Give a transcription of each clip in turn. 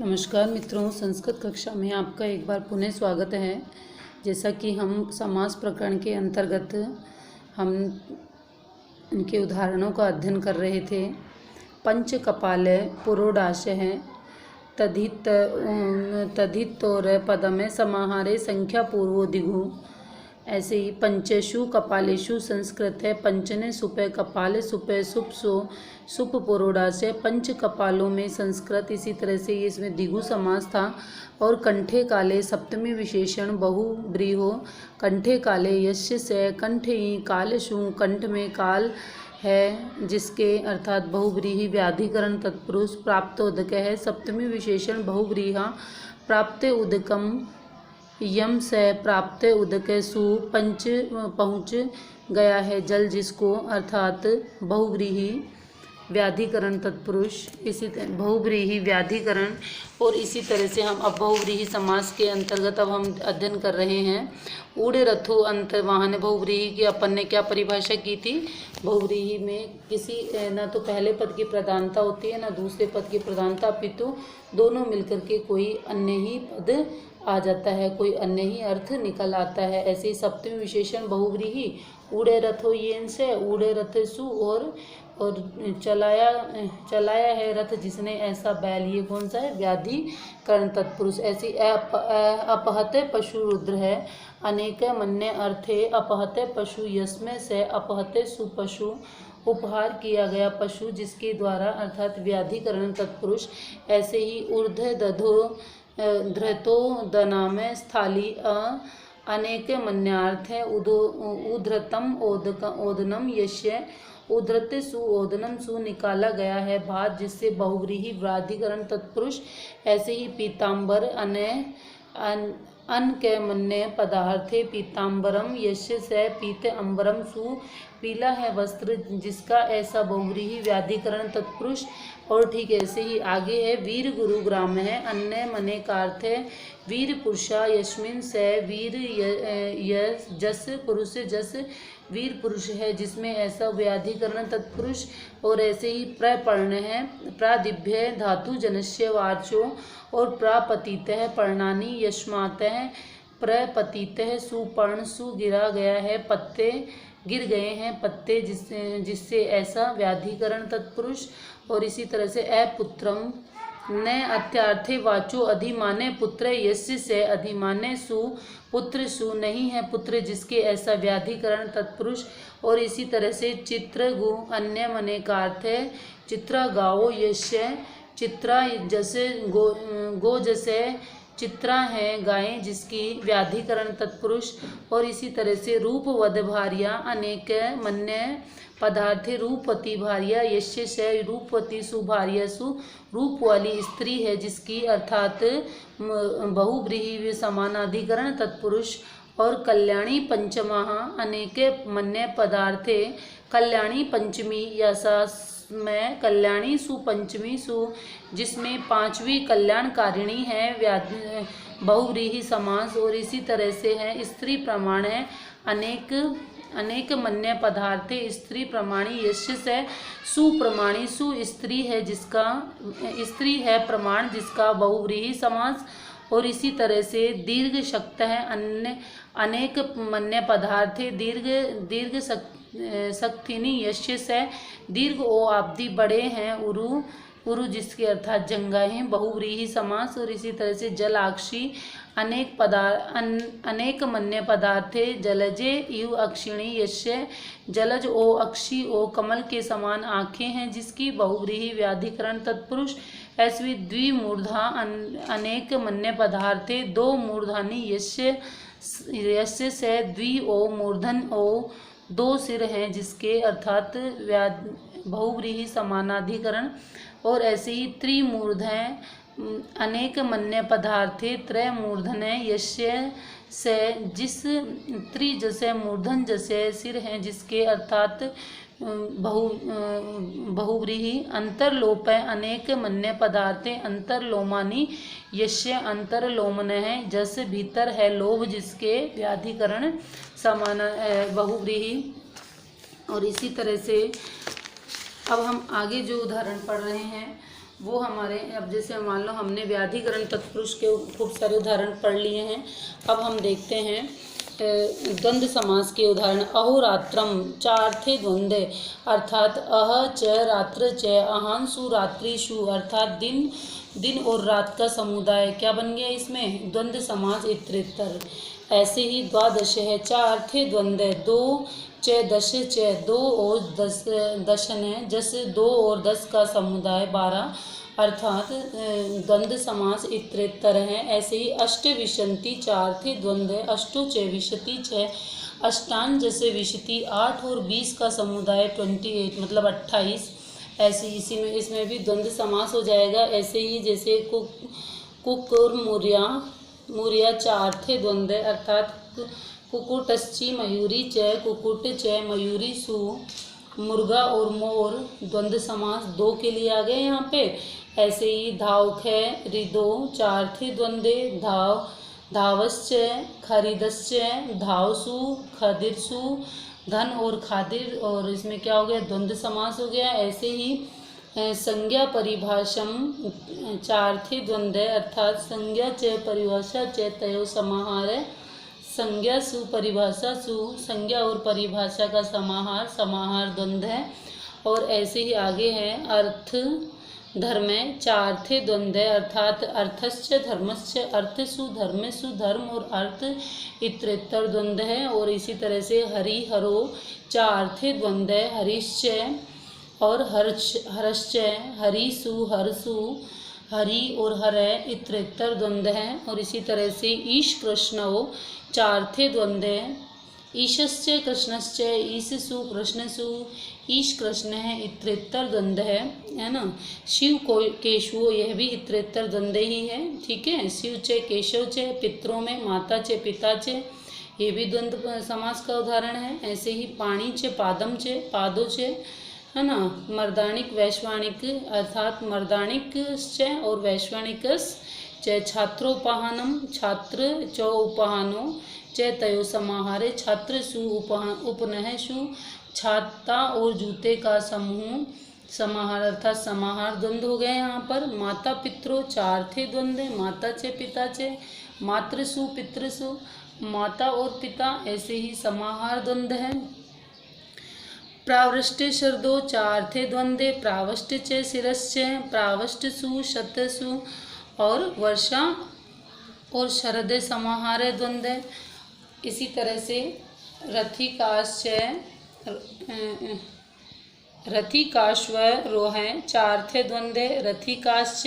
नमस्कार मित्रों, संस्कृत कक्षा में आपका एक बार पुनः स्वागत है। जैसा कि हम समास प्रकरण के अंतर्गत हम इनके उदाहरणों का अध्ययन कर रहे थे। पंच कपाल पुरोडाशः तदितोर पदम समाहारे संख्या पूर्वो दिगु। ऐसे ही पंचेषु कपालेषु संस्कृत है पंचने सुपे कपाल सुपे सुपसो सुप पुरोडाशय। पंच कपालों में संस्कृत, इसी तरह से ये इसमें दिगु समास था। और कंठे काले सप्तमी विशेषण बहुब्रीहो कंठे काले यस्य से कंठ कालशु, कंठ में काल है जिसके अर्थात बहुब्रीहि व्याधिकरण तत्पुरुष प्राप्तोदक है। सप्तमी विशेषण बहुब्रीहा प्राप्त उदकम यम से प्राप्त उदक सु पंच पहुँच गया है जल जिसको, अर्थात बहुव्रीहि व्याधिकरण तत्पुरुष, इसी तरह बहुव्रीहि व्याधिकरण। और इसी तरह से हम अब बहुव्रीहि समास के अंतर्गत अब हम अध्ययन कर रहे हैं। ऊढ़ रथो अंत वाहन। बहुव्रीहि की अपन ने क्या परिभाषा की थी? बहुव्रीहि में किसी ना तो पहले पद की प्रधानता होती है ना दूसरे पद की प्रधानता, अपितु दोनों मिलकर के कोई अन्य ही पद आ जाता है, कोई अन्य ही अर्थ निकल आता है। ऐसे ही सप्तमी विशेषण बहुव्रीहि ऊढ़े रथो येन से ऊढ़े रथ सु, और चलाया है रथ जिसने ऐसा बैल, ये कौन सा है? व्याधिकरण तत्पुरुष। ऐसी अपहत पशु रुद्र है। अनेक मन्य अर्थे अपहत पशु यस्में से अपहते सुपशु, उपहार किया गया पशु जिसके द्वारा, अर्थात व्याधिकरण तत्पुरुष। ऐसे ही ऊर्ध दधो धृतो दनाम स्थाली अनेक मन्यार्थ है। उद्धृतम ओदनम यश्य उद्धृत सु ओदनम सु, निकाला गया है भात जिससे बहुव्रीहि व्याधिकरण तत्पुरुष। ऐसे ही पीताम्बर अन के मन्य पदार्थे पीताम्बरम यश्य से पीत अम्बरम सु, पीला है वस्त्र जिसका, ऐसा बहुव्रीहि व्याधिकरण तत्पुरुष। और ठीक ऐसे ही आगे है वीर गुरु ग्राम है। अन्य मने का अर्थ है वीर पुरुषा यस्मिन से वीर जस पुरुष, जस वीर पुरुष है जिसमें ऐसा व्याधिकरण तत्पुरुष। और ऐसे ही प्रपर्ण है प्रादिभ्य धातु जनस्य वाचो, और प्रापतित है पर्णानी यस्मात् प्रपतित है सुपर्ण सु, गिरा गया है पत्ते, गिर गए हैं पत्ते जिससे ऐसा व्याधिकरण तत्पुरुष। और इसी तरह से अपुत्रम न अत्यार्थे वाचो अधिमाने पुत्र यस्य से अधिमाने सु, पुत्र सु नहीं है पुत्र जिसके, ऐसा व्याधिकरण तत्पुरुष। और इसी तरह से चित्रगु अन्य मने का अर्थ है चित्रा गाओ यस्य, चित्रा जैसे गो जैसे चित्रा है गायें जिसकी, व्याधिकरण तत्पुरुष। और इसी तरह से रूपवद भार्या अनेक मन्य पदार्थे रूपवती भार्या यश्य से रूपवती सु भार्या सु, रूप वाली स्त्री है जिसकी, अर्थात बहुव्रीहि समानाधिकरण तत्पुरुष। और कल्याणी पंचमा अनेके मन्य पदार्थे कल्याणी पंचमी यशा में कल्याणी सु पंचमी सु, जिसमें पांचवी कल्याणकारिणी है बहुव्रीहि समास। और इसी तरह से है स्त्री प्रमाण है अनेक मन्य पदार्थे स्त्री प्रमाणी यश्य से सुप्रमाणी सु, स्त्री है जिसका, स्त्री है प्रमाण जिसका बहुव्रीहि समास। और इसी तरह से दीर्घ शक्त है अनेक मन्य पदार्थे दीर्घ सक्तिनी यश्य से, दीर्घ ओ आब्दी बड़े हैं उरु जिसके, अर्थात जंगाहें बहुव्रीहि समास। और इसी तरह से जलाक्षी अनेक मन्य पदार्थे जलजे इव अक्षिणी यश्य, जलज ओ अक्षी ओ कमल के समान आँखें हैं जिसकी, बहुव्रीहि व्याधिकरण तत्पुरुष। ऐसी द्विमूर्धा अनेक मन्य पदार्थे दो मूर्धानी यश्य से द्वि ओ मूर्धन ओ, दो सिर हैं जिसके, अर्थात बहुव्रीहि समानाधिकरण। और ऐसे ही त्रिमूर्ध हैं अनेक मन्य पदार्थे त्रय मूर्धन यश्य से, जिस त्रि जैसे मूर्धन जैसे सिर हैं जिसके, अर्थात बहुव्रीहि। अंतरलोप है अनेक मन्य पदार्थे अंतरलोमानी यश्य, अंतरलोमन है जस भीतर है लोभ जिसके, व्याधिकरण समान बहुव्रीहि। और इसी तरह से अब हम आगे जो उदाहरण पढ़ रहे हैं वो हमारे, अब जैसे मान लो हमने व्याधिकरण तत्पुरुष के खूब सारे उदाहरण पढ़ लिए हैं। अब हम देखते हैं द्वंद्व समास के उदाहरण। अहोरात्रम चार्थे द्वंद्वे अर्थात अह च रात्र च अहांसु रात्रिषु अर्थात दिन और रात का समुदाय क्या बन गया इसमें, द्वंद्व समास इतरेतर। ऐसे ही द्वादश है चार्थे द्वंद्व दो च दश च दो और दशन है, जैसे 2 और 10 का समुदाय 12 अर्थात द्वंद्व समास इतरेतर है। ऐसे ही अष्ट विशंति चार थे द्वंद्व अष्टो च विशति च अष्टान जैसे विशति 8 और 20 का समुदाय 28 मतलब 28। ऐसे इसी में इसमें भी द्वंद्व समास हो जाएगा। ऐसे ही जैसे कुक और मुरिया चार थे द्वंद्व अर्थात कुकुटश्ची मयूरी च कुकुट च मयूरी सु मुर्गा और मोर द्वंद्व समास 2 के लिए आ गए यहाँ पे। ऐसे ही धावख रिदो चार थे द्वंद्वे धावश्च खरीदश्च धावसु खदिरसु धन और खादिर और इसमें क्या हो गया, द्वंद्व समास हो गया। ऐसे ही संज्ञा परिभाषम चार थे द्वंद्व अर्थात संज्ञा च परिभाषा च तयो समाहार संज्ञा सु परिभाषा सु संज्ञा और परिभाषा का समाहार द्वंद्व है। और ऐसे ही आगे है अर्थ धर्म चार थे द्वंद्व अर्थात अर्थश्च धर्मश्च अर्थसु धर्मसु धर्म और अर्थ इतरेतर द्वंद्व है। और इसी तरह से हरि हरो चार थे द्वंद्व हरिश्च और हरश्च हरिसु हरसु हरि और हर इतरेतर द्वंद्व है। और इसी तरह से ईश कृष्णो चार थे द्वंद्व ईशश्च कृष्णश्च ईशसु कृष्णसु ईश कृष्ण है इतरेतर द्वंद्व है ना। शिव को केशव यह भी इतरेतर द्वंद्व ही है, ठीक है। शिव च केशव च पितरों में माता च पिता च ये भी द्वंद्व समास का उदाहरण है। ऐसे ही पाणी च पादम च पादो च है ना। मर्दानिक वैश्वानिक अर्थात मर्दानिक और वैश्वानिकस च छात्रोपहानम छात्र च उपहानो च तयो समाहारे छात्र सु उपनह सु छाता और जूते का समूह समाहार अर्थात समाहार द्वंद्व हो गए यहाँ पर। माता पितरो चार थे द्वंद्व माता च पिता च मातृसु पितृसु माता और पिता ऐसे ही समाहार द्वंद्व है। प्रावृष्टे शरदो चार थे द्वंद्वे प्रावष्ट च शिरश्च प्रावष्टसु शतसु और वर्षा और शरद समाहार द्वंद्व। इसी तरह से रथिकाश्वरोह चार थे द्वंद्वे रथिकाश्च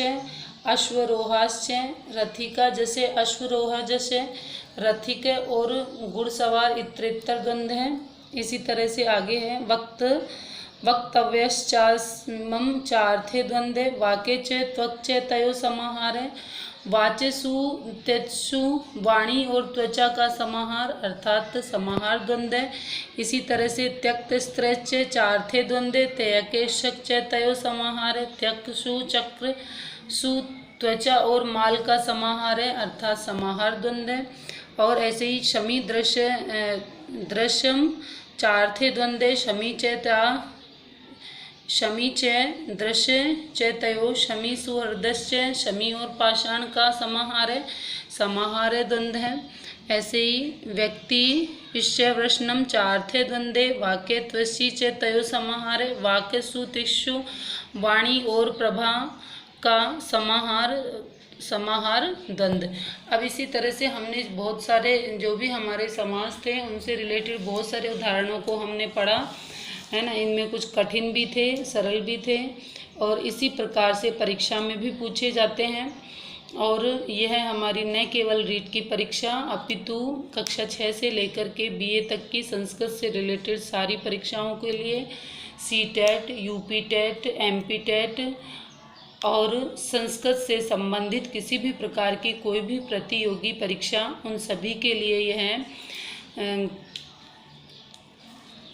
अश्वरोहाश्च रथिका जैसे अश्वरोह जैसे रथिक और घुड़सवार इतरेतर द्वंद्व है। इसी तरह से आगे है वक्तव्यश्चास्मम चार थे द्वंद्वे वाके च त्वक च तयो समाहार वाचसु त्यजसु वाणी और त्वचा का समाहार अर्थात समाहार द्वंद्व है। इसी तरह से त्यक्त स्त्रच चार थे द्वंद्वे त्यके शक च तयो समाहार त्यक्त सु चक्र सु त्वचा और माल का समाहार है अर्थात समाहार द्वंद्व है। और ऐसे ही शमी दृश्यम चार थे द्वंद्वे शमी च दृश्य च तयो शमी सुहृदश्च शमी और पाषाण का समाहार द्वंद्व है। ऐसे ही व्यक्ति विषयवृष्णम चार थे द्वंद्वे वाक्य त्वसी च तयो समाहार वाक्य सुतिषु वाणी और प्रभा का समाहार द्वंद्व। अब इसी तरह से हमने बहुत सारे जो भी हमारे समास थे उनसे रिलेटेड बहुत सारे उदाहरणों को हमने पढ़ा है ना। इनमें कुछ कठिन भी थे सरल भी थे और इसी प्रकार से परीक्षा में भी पूछे जाते हैं। और यह हमारी न केवल रीट की परीक्षा अपितु कक्षा 6 से लेकर के BA तक की संस्कृत से रिलेटेड सारी परीक्षाओं के लिए CTET, UP TET, MP TET और संस्कृत से संबंधित किसी भी प्रकार की कोई भी प्रतियोगी परीक्षा उन सभी के लिए यह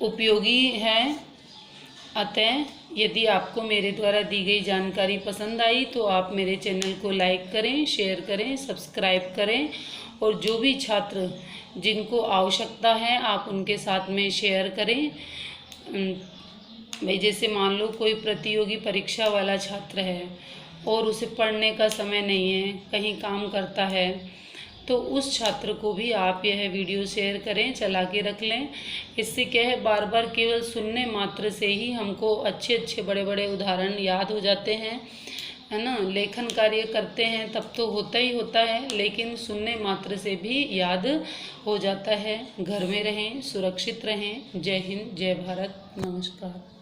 उपयोगी है। अतः यदि आपको मेरे द्वारा दी गई जानकारी पसंद आई तो आप मेरे चैनल को लाइक करें, शेयर करें, सब्सक्राइब करें और जो भी छात्र जिनको आवश्यकता है आप उनके साथ में शेयर करें। भाई जैसे मान लो कोई प्रतियोगी परीक्षा वाला छात्र है और उसे पढ़ने का समय नहीं है, कहीं काम करता है, तो उस छात्र को भी आप यह वीडियो शेयर करें, चला के रख लें। इससे क्या है, बार बार केवल सुनने मात्र से ही हमको अच्छे अच्छे बड़े बड़े उदाहरण याद हो जाते हैं, है ना। लेखन कार्य करते हैं तब तो होता ही होता है, लेकिन सुनने मात्र से भी याद हो जाता है। घर में रहें, सुरक्षित रहें। जय हिंद, जय भारत, नमस्कार।